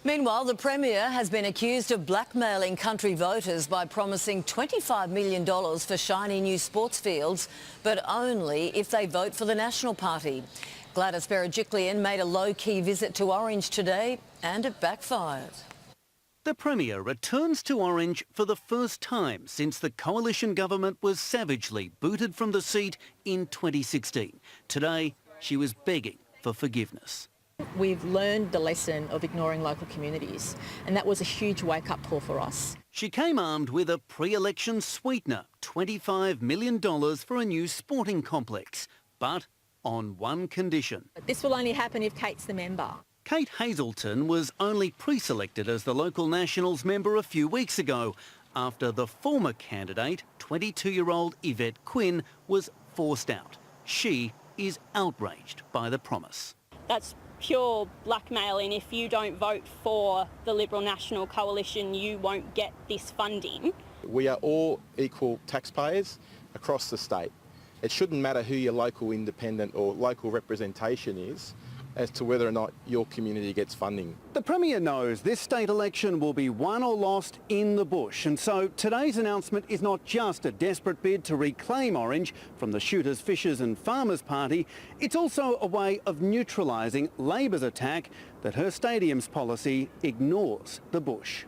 Meanwhile, the Premier has been accused of blackmailing country voters by promising $25 million for shiny new sports fields, but only if they vote for the National Party. Gladys Berejiklian made a low-key visit to Orange today and it backfired. The Premier returns to Orange for the first time since the coalition government was savagely booted from the seat in 2016. Today, she was begging for forgiveness. We've learned the lesson of ignoring local communities, and that was a huge wake-up call for us. She came armed with a pre-election sweetener, $25 million for a new sporting complex, but on one condition. This will only happen if Kate's the member. Kate Hazelton was only pre-selected as the local Nationals member a few weeks ago after the former candidate, 22-year-old Yvette Quinn, was forced out. She is outraged by the promise. That's pure blackmailing. If you don't vote for the Liberal National Coalition, you won't get this funding. We are all equal taxpayers across the state. It shouldn't matter who your local independent or local representation is as to whether or not your community gets funding. The Premier knows this state election will be won or lost in the bush, and so today's announcement is not just a desperate bid to reclaim Orange from the Shooters, Fishers and Farmers Party, it's also a way of neutralising Labor's attack that her stadium's policy ignores the bush.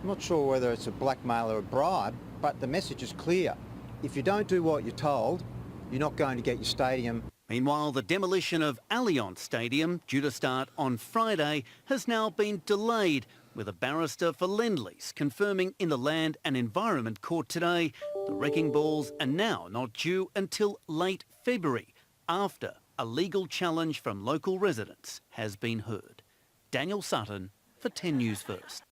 I'm not sure whether it's a blackmail or a bribe, but the message is clear. If you don't do what you're told, you're not going to get your stadium. Meanwhile, the demolition of Allianz Stadium, due to start on Friday, has now been delayed, with a barrister for Lend-Lease confirming in the Land and Environment Court today the wrecking balls are now not due until late February, after a legal challenge from local residents has been heard. Daniel Sutton for 10 News First.